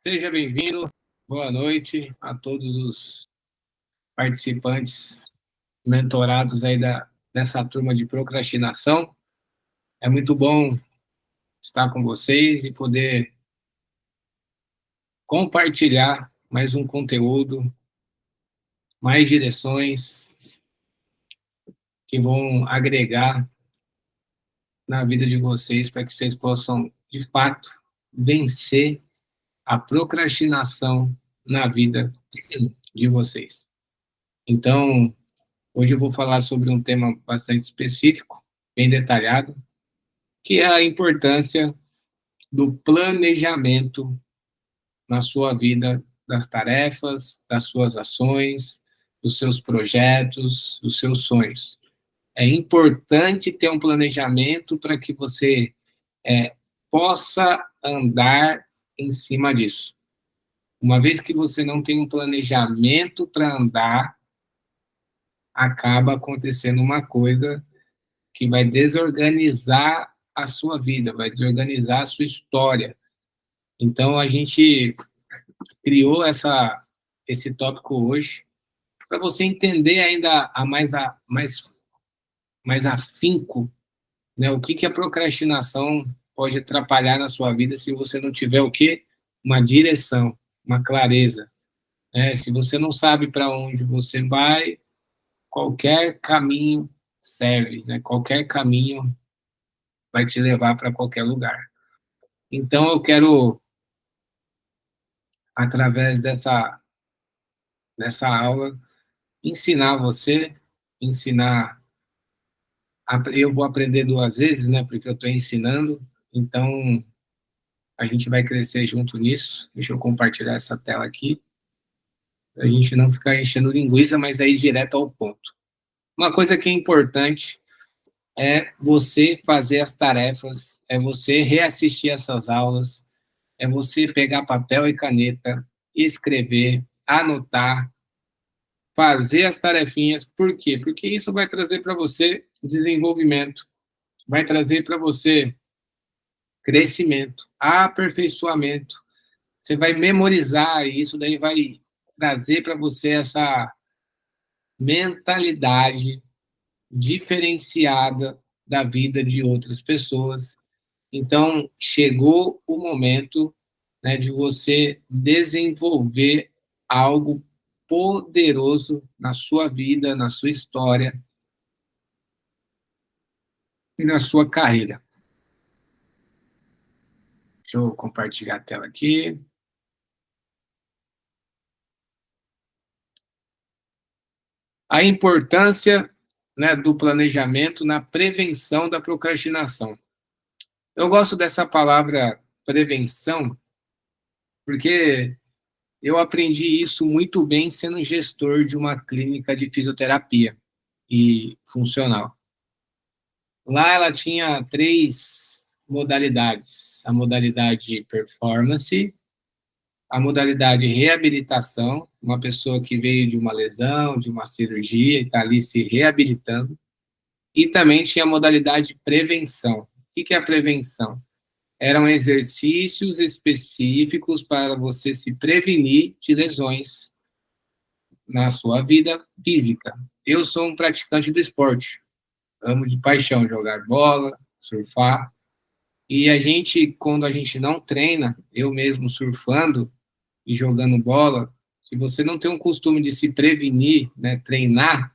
Seja bem-vindo, boa noite a todos os participantes mentorados aí dessa turma de procrastinação. É muito bom estar com vocês e poder compartilhar mais um conteúdo, mais direções que vão agregar na vida de vocês para que vocês possam, de fato, vencer a procrastinação na vida de vocês. Então, hoje eu vou falar sobre um tema bastante específico, bem detalhado, que é a importância do planejamento na sua vida, das tarefas, das suas ações, dos seus projetos, dos seus sonhos. É importante ter um planejamento para que você possa andar em cima disso. Uma vez que você não tem um planejamento para andar, acaba acontecendo uma coisa que vai desorganizar a sua vida, vai desorganizar a sua história. Então, a gente criou esse tópico hoje para você entender ainda mais afinco, né, o que a procrastinação pode atrapalhar na sua vida se você não tiver o quê? Uma direção, uma clareza. Né? Se você não sabe para onde você vai, qualquer caminho serve, né? Qualquer caminho vai te levar para qualquer lugar. Então, eu quero, através dessa aula, ensinar você, eu vou aprender duas vezes, né, porque eu estou ensinando, então a gente vai crescer junto nisso. Deixa eu compartilhar essa tela aqui, para a gente não ficar enchendo linguiça, mas aí direto ao ponto. Uma coisa que é importante é você fazer as tarefas, é você reassistir essas aulas, é você pegar papel e caneta, escrever, anotar, fazer as tarefinhas. Por quê? Porque isso vai trazer para você desenvolvimento, vai trazer para você crescimento, aperfeiçoamento. Você vai memorizar e isso daí vai trazer para você essa mentalidade diferenciada da vida de outras pessoas. Então, chegou o momento, né, de você desenvolver algo poderoso na sua vida, na sua história e na sua carreira. Deixa eu compartilhar a tela aqui. A importância, né, do planejamento na prevenção da procrastinação. Eu gosto dessa palavra prevenção, porque eu aprendi isso muito bem sendo gestor de uma clínica de fisioterapia e funcional. Lá ela tinha 3 modalidades: a modalidade performance, a modalidade reabilitação, uma pessoa que veio de uma lesão, de uma cirurgia e está ali se reabilitando, e também tinha a modalidade prevenção. O que é a prevenção? Eram exercícios específicos para você se prevenir de lesões na sua vida física. Eu sou um praticante do esporte, amo de paixão jogar bola, surfar, e quando a gente não treina, eu mesmo surfando e jogando bola, se você não tem um costume de se prevenir, né, treinar,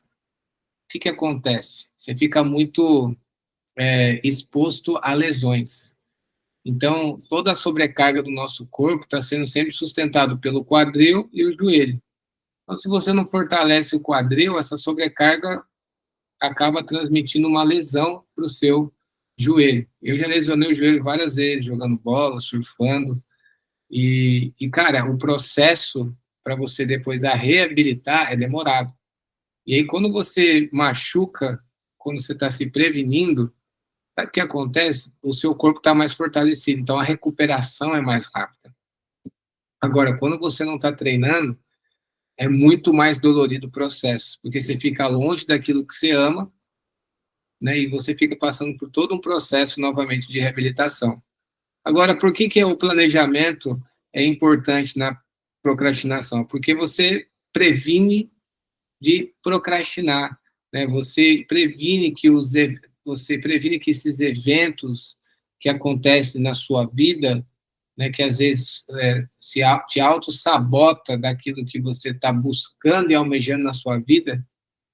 o que acontece? Você fica muito exposto a lesões. Então, toda a sobrecarga do nosso corpo está sendo sempre sustentado pelo quadril e o joelho. Então, se você não fortalece o quadril, essa sobrecarga acaba transmitindo uma lesão para o seu joelho. Eu já lesionei o joelho várias vezes, jogando bola, surfando, cara, o processo para você depois reabilitar é demorado. E aí, quando você machuca, quando você está se prevenindo, sabe o que acontece? O seu corpo está mais fortalecido, então a recuperação é mais rápida. Agora, quando você não está treinando, é muito mais dolorido o processo, porque você fica longe daquilo que você ama, né, e você fica passando por todo um processo novamente de reabilitação. Agora, por que o planejamento é importante na procrastinação? Porque você previne de procrastinar, né? Você previne que esses eventos que acontecem na sua vida, né, que às vezes te auto-sabota daquilo que você está buscando e almejando na sua vida,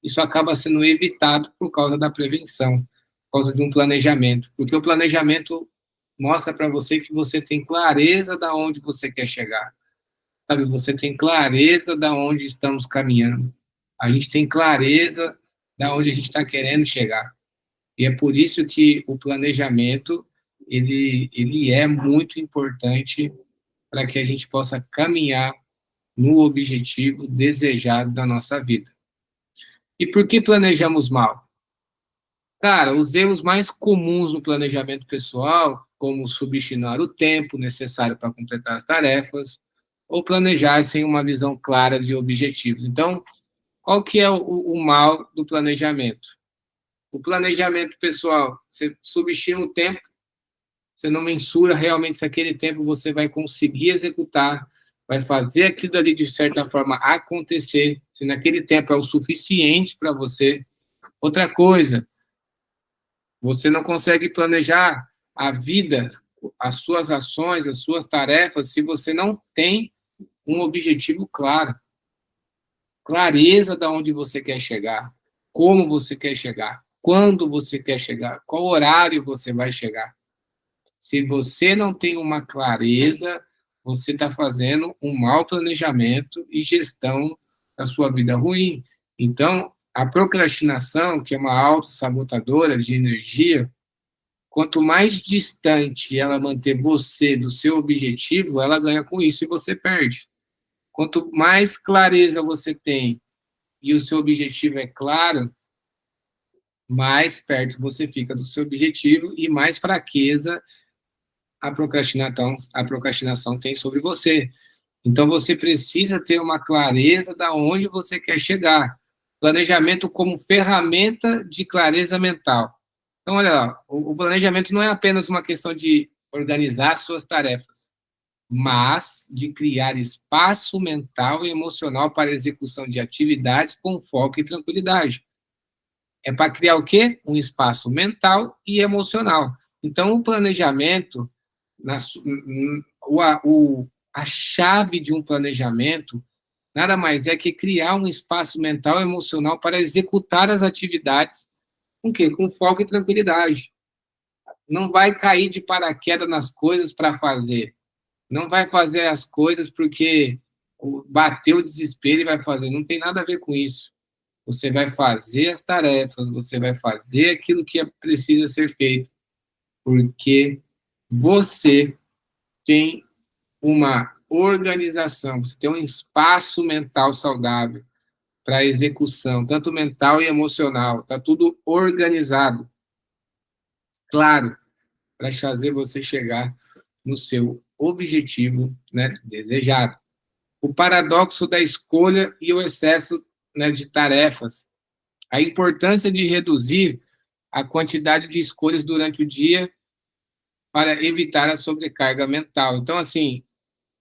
isso acaba sendo evitado por causa da prevenção, por causa de um planejamento, porque o planejamento mostra para você que você tem clareza de onde você quer chegar, sabe? Você tem clareza de onde estamos caminhando, a gente tem clareza de onde a gente está querendo chegar, e é por isso que o planejamento, ele é muito importante para que a gente possa caminhar no objetivo desejado da nossa vida. E por que planejamos mal? Cara, os erros mais comuns no planejamento pessoal, como subestimar o tempo necessário para completar as tarefas, ou planejar sem uma visão clara de objetivos. Então, qual que é o mal do planejamento? O planejamento pessoal, você subestima o tempo, você não mensura realmente se aquele tempo você vai conseguir executar, vai fazer aquilo ali de certa forma acontecer, se naquele tempo é o suficiente para você. Outra coisa, você não consegue planejar a vida, as suas ações, as suas tarefas, se você não tem um objetivo claro. Clareza de onde você quer chegar, como você quer chegar, quando você quer chegar, qual horário você vai chegar. Se você não tem uma clareza, você está fazendo um mau planejamento e gestão da sua vida ruim. Então, a procrastinação, que é uma autossabotadora de energia, quanto mais distante ela manter você do seu objetivo, ela ganha com isso e você perde. Quanto mais clareza você tem e o seu objetivo é claro, mais perto você fica do seu objetivo e mais fraqueza a procrastinação tem sobre você. Então, você precisa ter uma clareza de onde você quer chegar. Planejamento como ferramenta de clareza mental. Então, olha lá, o planejamento não é apenas uma questão de organizar suas tarefas, mas de criar espaço mental e emocional para a execução de atividades com foco e tranquilidade. É para criar o quê? Um espaço mental e emocional. Então, o planejamento, a chave de um planejamento, nada mais é que criar um espaço mental e emocional para executar as atividades com quê? Com foco e tranquilidade. Não vai cair de paraquedas nas coisas para fazer. Não vai fazer as coisas porque bateu o desespero e vai fazer. Não tem nada a ver com isso. Você vai fazer as tarefas, você vai fazer aquilo que precisa ser feito, porque você tem uma organização, você tem um espaço mental saudável para a execução, tanto mental e emocional, está tudo organizado, claro, para fazer você chegar no seu objetivo, né, desejado. O paradoxo da escolha e o excesso, né, de tarefas. A importância de reduzir a quantidade de escolhas durante o dia para evitar a sobrecarga mental. Então, assim,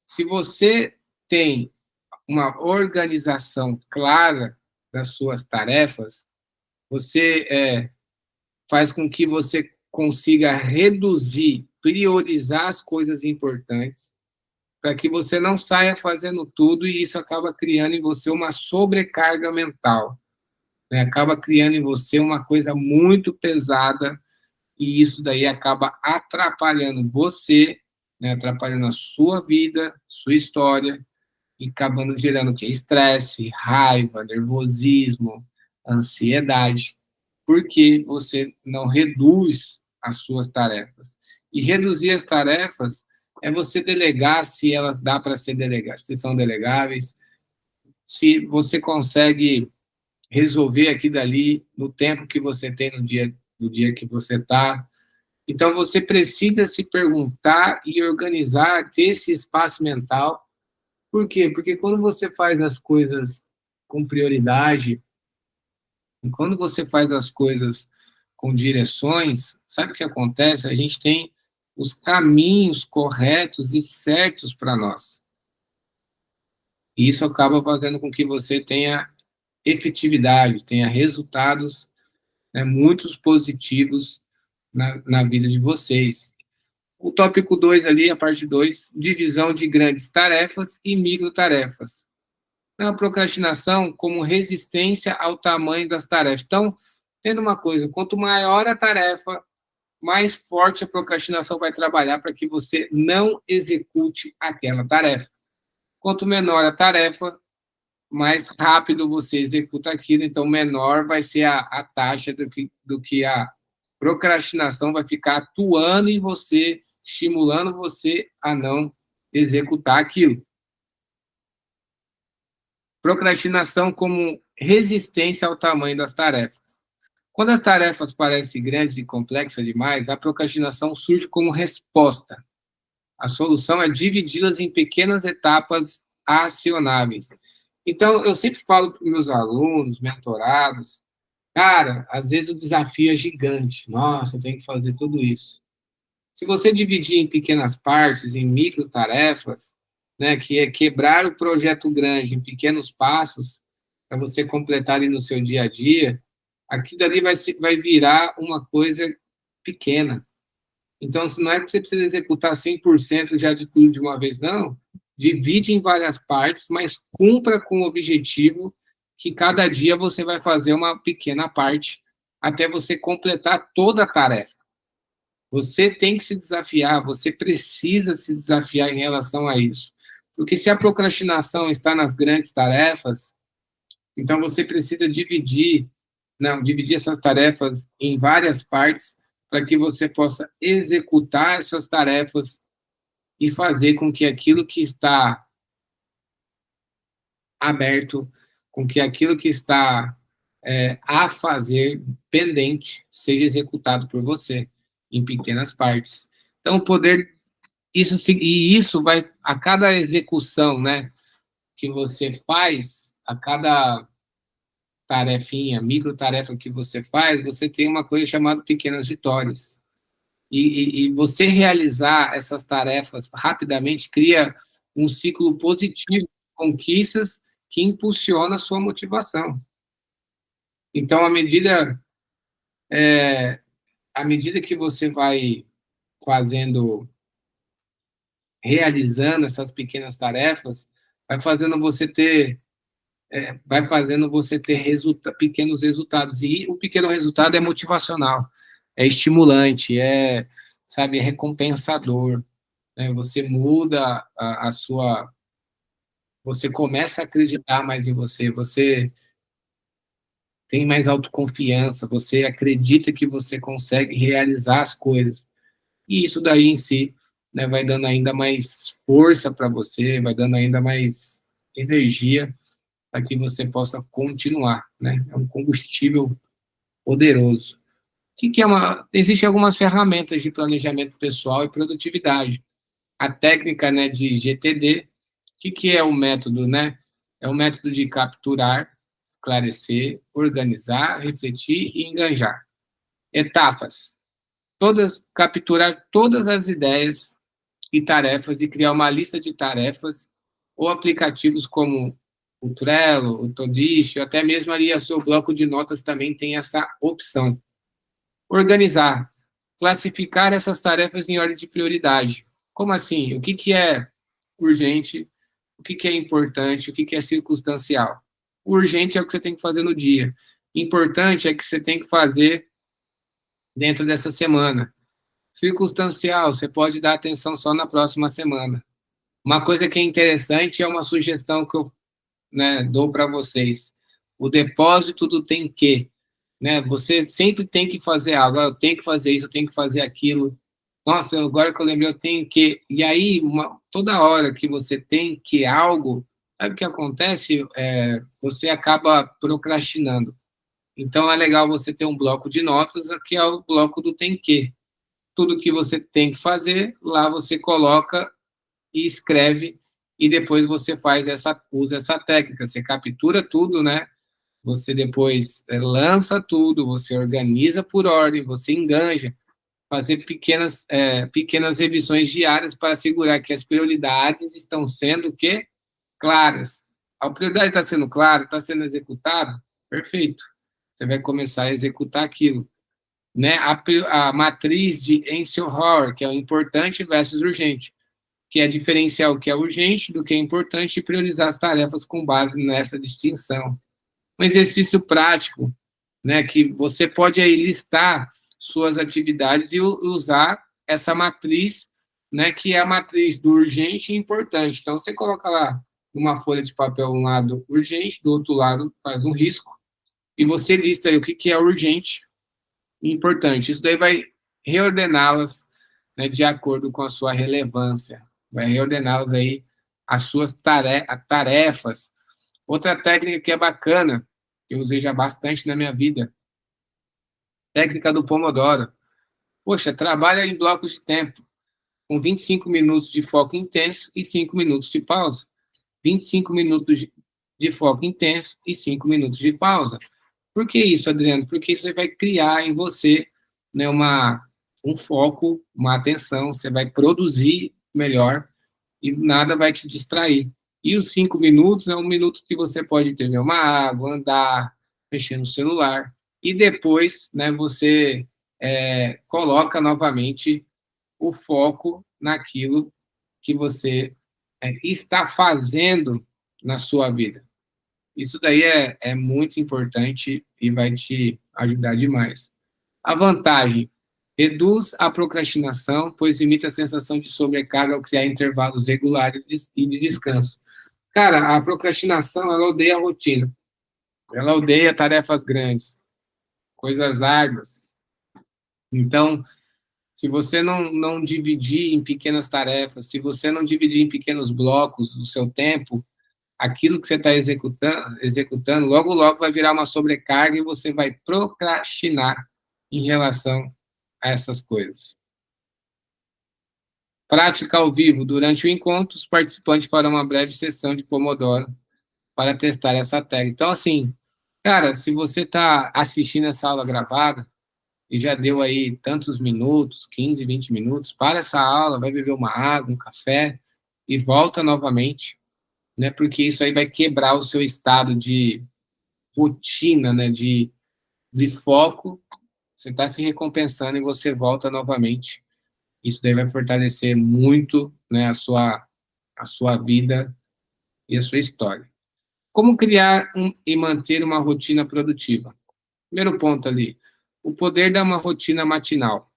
se você tem uma organização clara das suas tarefas, você faz com que você consiga reduzir, priorizar as coisas importantes, para que você não saia fazendo tudo e isso acaba criando em você uma sobrecarga mental, né? Acaba criando em você uma coisa muito pesada e isso daí acaba atrapalhando você, né? Atrapalhando a sua vida, sua história e acabando gerando o quê? Estresse, raiva, nervosismo, ansiedade, porque você não reduz as suas tarefas. E reduzir as tarefas é você delegar se elas dá para ser delegadas, se são delegáveis, se você consegue resolver aqui dali no tempo que você tem no dia que você está. Então, você precisa se perguntar e organizar, ter esse espaço mental. Por quê? Porque quando você faz as coisas com prioridade, e quando você faz as coisas com direções, sabe o que acontece? A gente tem os caminhos corretos e certos para nós. E isso acaba fazendo com que você tenha efetividade, tenha resultados, né, muitos positivos na vida de vocês. O tópico 2 ali, a parte 2, divisão de grandes tarefas e microtarefas. A procrastinação como resistência ao tamanho das tarefas. Então, tendo uma coisa, quanto maior a tarefa, mais forte a procrastinação vai trabalhar para que você não execute aquela tarefa. Quanto menor a tarefa, mais rápido você executa aquilo, então menor vai ser a taxa do que a procrastinação vai ficar atuando em você, estimulando você a não executar aquilo. Procrastinação como resistência ao tamanho das tarefas. Quando as tarefas parecem grandes e complexas demais, a procrastinação surge como resposta. A solução é dividi-las em pequenas etapas acionáveis. Então, eu sempre falo para os meus alunos, mentorados, cara, às vezes o desafio é gigante. Nossa, eu tenho que fazer tudo isso. Se você dividir em pequenas partes, em micro tarefas, né, que é quebrar o projeto grande em pequenos passos, para você completar ali no seu dia a dia, aquilo ali vai virar uma coisa pequena. Então, não é que você precisa executar 100% já de tudo de uma vez, não. Divide em várias partes, mas cumpra com o objetivo que cada dia você vai fazer uma pequena parte até você completar toda a tarefa. Você tem que se desafiar, você precisa se desafiar em relação a isso. Porque se a procrastinação está nas grandes tarefas, então você precisa dividir essas tarefas em várias partes para que você possa executar essas tarefas e fazer com que aquilo que está aberto, com que aquilo que está a fazer pendente seja executado por você em pequenas partes. Então, o poder isso vai a cada execução, né, que você faz, a cada tarefinha, micro tarefa que você faz, você tem uma coisa chamada pequenas vitórias. E você realizar essas tarefas rapidamente cria um ciclo positivo de conquistas que impulsiona a sua motivação. Então, à medida que você vai realizando essas pequenas tarefas, vai fazendo você ter pequenos resultados. E o pequeno resultado é motivacional, é estimulante, sabe, é recompensador. Né? Você muda a sua... Você começa a acreditar mais em você, você tem mais autoconfiança, você acredita que você consegue realizar as coisas. E isso daí em si, né, vai dando ainda mais força para você, vai dando ainda mais energia para que você possa continuar, né? É um combustível poderoso. Existem algumas ferramentas de planejamento pessoal e produtividade. A técnica, né, de GTD, que é o método, né? É o método de capturar, esclarecer, organizar, refletir e engajar. Etapas. Capturar todas as ideias e tarefas e criar uma lista de tarefas ou aplicativos como o Trello, o Todoist, até mesmo ali o seu bloco de notas também tem essa opção. Organizar. Classificar essas tarefas em ordem de prioridade. Como assim? O que é urgente? O que é importante? O que é circunstancial? O urgente é o que você tem que fazer no dia. Importante é que você tem que fazer dentro dessa semana. Circunstancial, você pode dar atenção só na próxima semana. Uma coisa que é interessante é uma sugestão que eu, né, dou para vocês. O depósito do tem que. Né? Você sempre tem que fazer algo. Eu tenho que fazer isso, eu tenho que fazer aquilo. Nossa, agora que eu lembrei, eu tenho que... E aí, toda hora que você tem que algo, sabe o que acontece? Você acaba procrastinando. Então, é legal você ter um bloco de notas, que é o bloco do tem que. Tudo que você tem que fazer, lá você coloca e escreve, e depois você usa essa técnica. Você captura tudo, né? Você depois lança tudo, você organiza por ordem, você enganja. fazer pequenas revisões diárias para assegurar que as prioridades estão sendo o quê? Claras. A prioridade está sendo clara, está sendo executada? Perfeito. Você vai começar a executar aquilo. Né? A matriz de Eisenhower, que é o importante versus urgente, que é diferenciar o que é urgente do que é importante e priorizar as tarefas com base nessa distinção. Um exercício prático, né, que você pode aí listar suas atividades e usar essa matriz, né, que é a matriz do urgente e importante. Então, você coloca lá numa folha de papel um lado urgente, do outro lado faz um risco, e você lista aí o que é urgente e importante. Isso daí vai reordená-las, né, de acordo com a sua relevância. Vai reordená-las aí as suas tarefas. Outra técnica que é bacana, que eu usei já bastante na minha vida, técnica do Pomodoro. Poxa, trabalha em blocos de tempo, com 25 minutos de foco intenso e 5 minutos de pausa. 25 minutos de foco intenso e 5 minutos de pausa. Por que isso, Adriano? Porque isso vai criar em você, né, um foco, uma atenção, você vai produzir melhor e nada vai te distrair. E os 5 minutos é um minuto que você pode beber uma água, andar, mexer no celular, e depois, né, você coloca novamente o foco naquilo que você está fazendo na sua vida. Isso daí é muito importante e vai te ajudar demais. A vantagem: reduz a procrastinação, pois imita a sensação de sobrecarga ao criar intervalos regulares e de descanso. Cara, a procrastinação, ela odeia a rotina. Ela odeia tarefas grandes, coisas árduas. Então, se você não dividir em pequenas tarefas, se você não dividir em pequenos blocos o seu tempo, aquilo que você está executando, logo, logo vai virar uma sobrecarga e você vai procrastinar em relação a essas coisas. Prática ao vivo. Durante o encontro, os participantes farão uma breve sessão de Pomodoro para testar essa técnica. Então, assim, cara, se você está assistindo essa aula gravada e já deu aí tantos minutos, 15, 20 minutos, para essa aula, vai beber uma água, um café e volta novamente, né? Porque isso aí vai quebrar o seu estado de rotina, né? De foco. Você está se recompensando e você volta novamente. Isso daí vai fortalecer muito, né, a sua vida e a sua história. Como criar e manter uma rotina produtiva? Primeiro ponto ali, o poder de uma rotina matinal.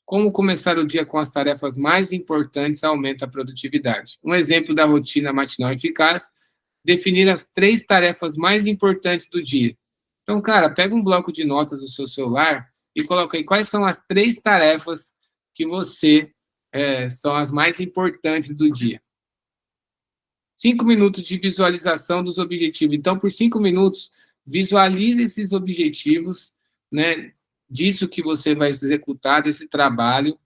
Como começar o dia com as tarefas mais importantes aumenta a produtividade. Um exemplo da rotina matinal eficaz: definir as 3 tarefas mais importantes do dia. Então, cara, pega um bloco de notas do seu celular e coloca aí quais são as 3 tarefas que você são as mais importantes do dia. 5 minutos de visualização dos objetivos. Então, por 5 minutos, visualize esses objetivos, né, disso que você vai executar, desse trabalho,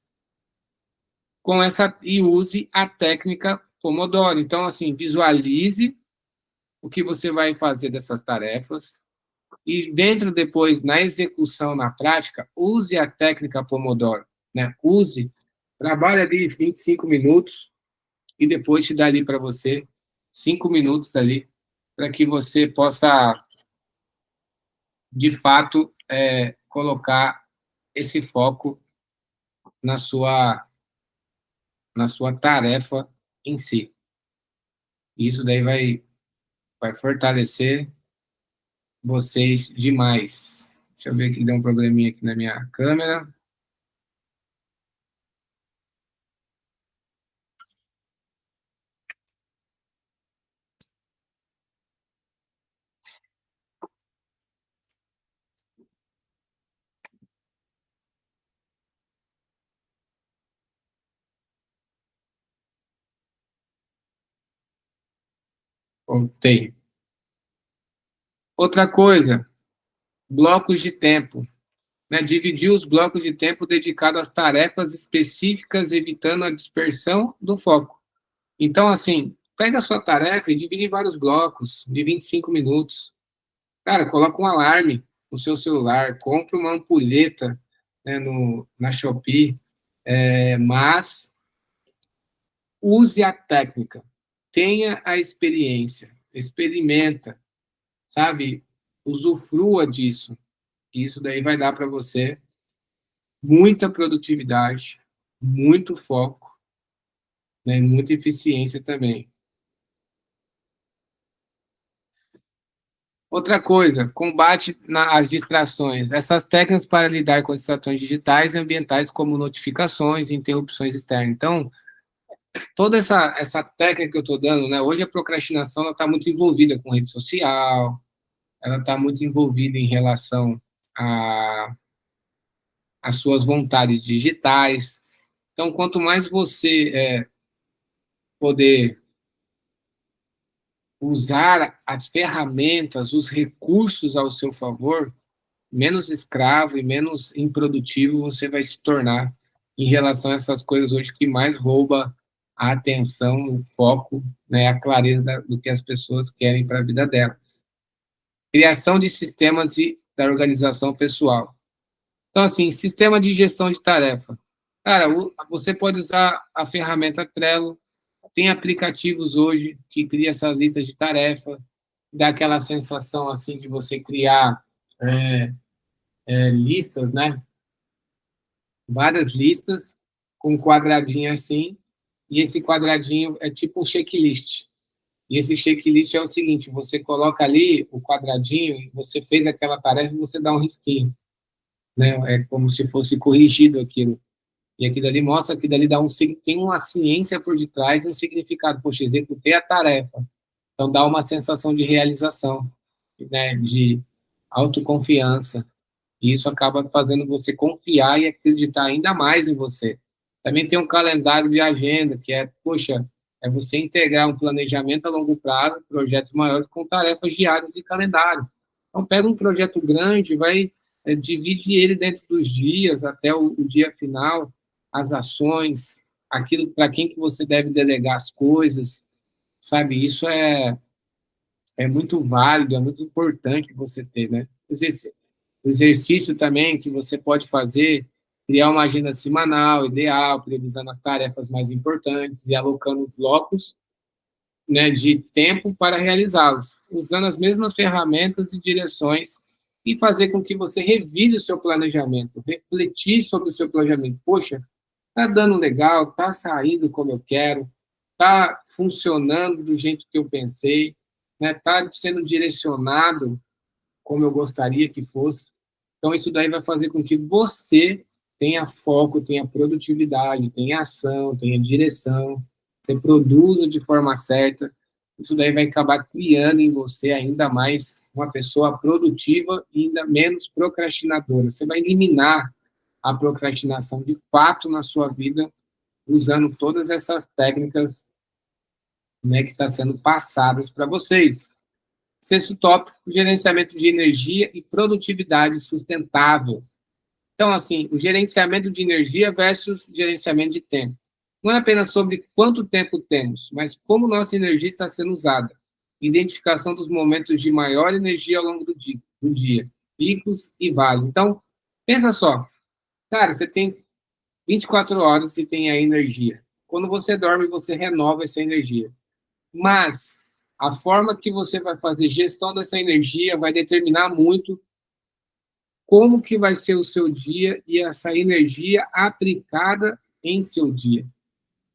e use a técnica Pomodoro. Então, assim, visualize o que você vai fazer dessas tarefas e dentro, depois, na execução, na prática, use a técnica Pomodoro, né? Trabalhe ali 25 minutos e depois te dá ali para você 5 minutos ali para que você possa, de fato, colocar esse foco na sua tarefa em si. E isso daí vai fortalecer vocês demais. Deixa eu ver que deu um probleminha aqui na minha câmera. Voltei. Outra coisa, blocos de tempo. Né? Dividir os blocos de tempo dedicados às tarefas específicas, evitando a dispersão do foco. Então, assim, pega a sua tarefa e divide em vários blocos de 25 minutos. Cara, coloca um alarme no seu celular, compra uma ampulheta, né, na Shopee, mas use a técnica, tenha a experiência, experimenta, sabe? Usufrua disso. Isso daí vai dar para você muita produtividade, muito foco, né, muita eficiência também. Outra coisa, combate às distrações. Essas técnicas para lidar com distrações digitais e ambientais, como notificações e interrupções externas. Então, toda essa técnica que eu estou dando, né? Hoje a procrastinação está muito envolvida com rede social, ela está muito envolvida em relação a às suas vontades digitais. Então, quanto mais você poder usar as ferramentas, os recursos ao seu favor, menos escravo e menos improdutivo você vai se tornar em relação a essas coisas hoje que mais rouba a atenção, o foco, né, a clareza do que as pessoas querem para a vida delas. Criação de sistemas da organização pessoal. Então, assim, sistema de gestão de tarefa. Cara, você pode usar a ferramenta Trello, tem aplicativos hoje que cria essas listas de tarefa, dá aquela sensação, assim, de você criar listas, né? Várias listas com um quadradinho assim, e esse quadradinho é tipo um checklist. E esse checklist é o seguinte, você coloca ali o quadradinho, você fez aquela tarefa e você dá um risquinho, né? É como se fosse corrigido aquilo. E aquilo ali mostra, aquilo ali tem uma ciência por detrás, um significado. Poxa, executei a tarefa. Então dá uma sensação de realização, né? De autoconfiança. E isso acaba fazendo você confiar e acreditar ainda mais em você. Também tem um calendário de agenda, que poxa, é você integrar um planejamento a longo prazo, projetos maiores com tarefas diárias de calendário. Então, pega um projeto grande, vai divide ele dentro dos dias, até o dia final, as ações, aquilo para quem que você deve delegar as coisas, sabe? Isso é muito válido, é muito importante você ter, né? Exercício também que você pode fazer, criar uma agenda semanal, ideal, priorizando as tarefas mais importantes e alocando blocos, né, de tempo para realizá-los, usando as mesmas ferramentas e direções e fazer com que você revise o seu planejamento, refletir sobre o seu planejamento. Poxa, tá dando legal, tá saindo como eu quero, tá funcionando do jeito que eu pensei, né, tá sendo direcionado como eu gostaria que fosse. Então, isso daí vai fazer com que você tenha foco, tenha produtividade, tenha ação, tenha direção, você produza de forma certa. Isso daí vai acabar criando em você ainda mais uma pessoa produtiva e ainda menos procrastinadora. Você vai eliminar a procrastinação de fato na sua vida, usando todas essas técnicas, né, que estão sendo passadas para vocês. Sexto tópico, gerenciamento de energia e produtividade sustentável. Então, assim, o gerenciamento de energia versus gerenciamento de tempo. Não é apenas sobre quanto tempo temos, mas como nossa energia está sendo usada. Identificação dos momentos de maior energia ao longo do dia, picos e vales. Então, pensa só, cara, você tem 24 horas e tem a energia. Quando você dorme, você renova essa energia. Mas a forma que você vai fazer gestão dessa energia vai determinar muito como que vai ser o seu dia e essa energia aplicada em seu dia.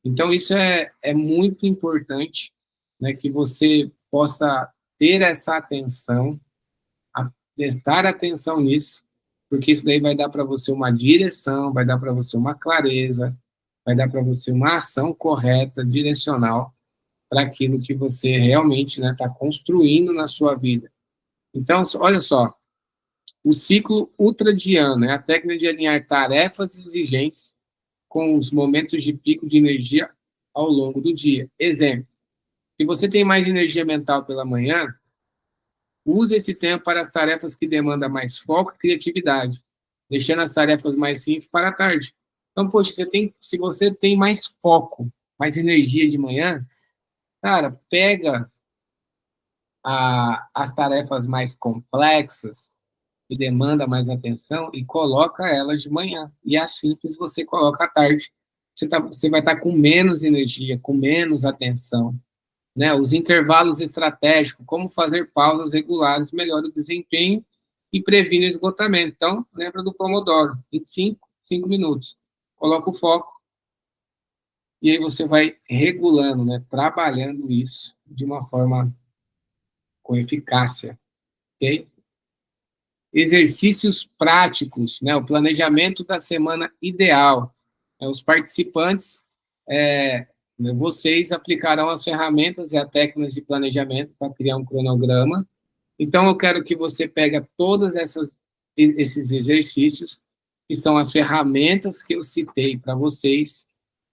Então, isso é muito importante, né, que você possa ter essa atenção, prestar atenção nisso, porque isso daí vai dar para você uma direção, vai dar para você uma clareza, vai dar para você uma ação correta, direcional, para aquilo que você realmente está construindo na sua vida. Então, olha só, o ciclo ultradiano é a técnica de alinhar tarefas exigentes com os momentos de pico de energia ao longo do dia. Exemplo, se você tem mais energia mental pela manhã, use esse tempo para as tarefas que demandam mais foco e criatividade, deixando as tarefas mais simples para a tarde. Então, poxa, se você tem mais foco, mais energia de manhã, cara, pega as tarefas mais complexas que demanda mais atenção e coloca elas de manhã. E as simples você coloca à tarde. Você vai estar com menos energia, com menos atenção, né? Os intervalos estratégicos, como fazer pausas regulares, melhora o desempenho e previne o esgotamento. Então, lembra do Pomodoro, 25, 5 minutos. Coloca o foco e aí você vai regulando, né? Trabalhando isso de uma forma com eficácia, ok? Exercícios práticos, né? O planejamento da semana ideal. Os participantes, vocês aplicarão as ferramentas e as técnicas de planejamento para criar um cronograma. Então, eu quero que você pegue todos esses exercícios, que são as ferramentas que eu citei para vocês,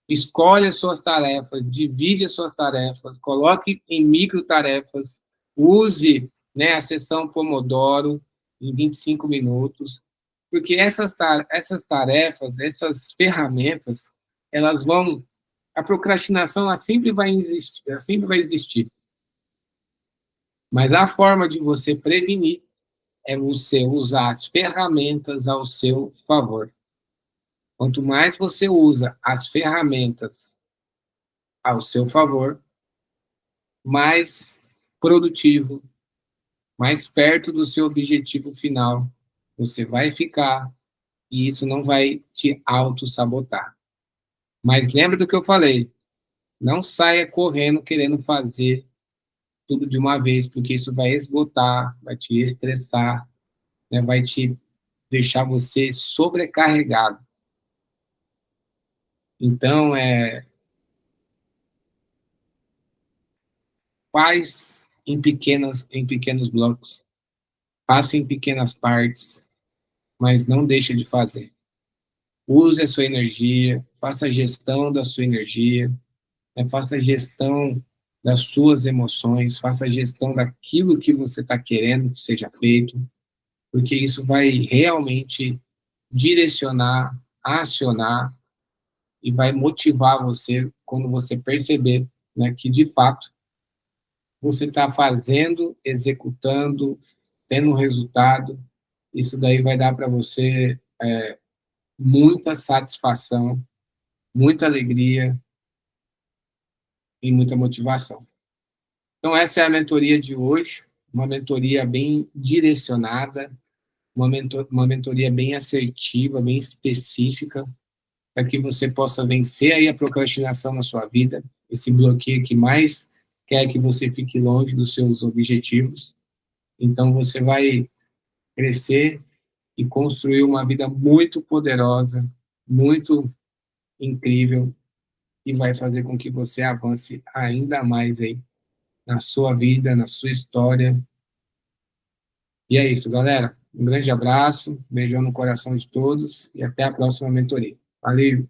escolhe as suas tarefas, divide as suas tarefas, coloque em microtarefas, use, né, a sessão Pomodoro em 25 minutos, porque essas tarefas, essas ferramentas, elas vão... A procrastinação, ela sempre vai existir, mas a forma de você prevenir é você usar as ferramentas ao seu favor. Quanto mais você usa as ferramentas ao seu favor, mais produtivo, mais perto do seu objetivo final você vai ficar, e isso não vai te auto-sabotar. Mas lembra do que eu falei, não saia correndo querendo fazer tudo de uma vez, porque isso vai esgotar, vai te estressar, né, vai te deixar você sobrecarregado. Então, faz em pequenos blocos, faça em pequenas partes, mas não deixe de fazer. Use a sua energia, faça a gestão da sua energia, né? Faça a gestão das suas emoções, faça a gestão daquilo que você está querendo que seja feito, porque isso vai realmente direcionar, acionar e vai motivar você quando você perceber, né, que, de fato, você está fazendo, executando, tendo um resultado. Isso daí vai dar para você muita satisfação, muita alegria e muita motivação. Então, essa é a mentoria de hoje, uma mentoria bem direcionada, uma mentoria bem assertiva, bem específica, para que você possa vencer aí a procrastinação na sua vida, esse bloqueio que mais quer que você fique longe dos seus objetivos. Então, você vai crescer e construir uma vida muito poderosa, muito incrível, e vai fazer com que você avance ainda mais aí na sua vida, na sua história. E é isso, galera. Um grande abraço, beijão no coração de todos e até a próxima mentoria. Valeu!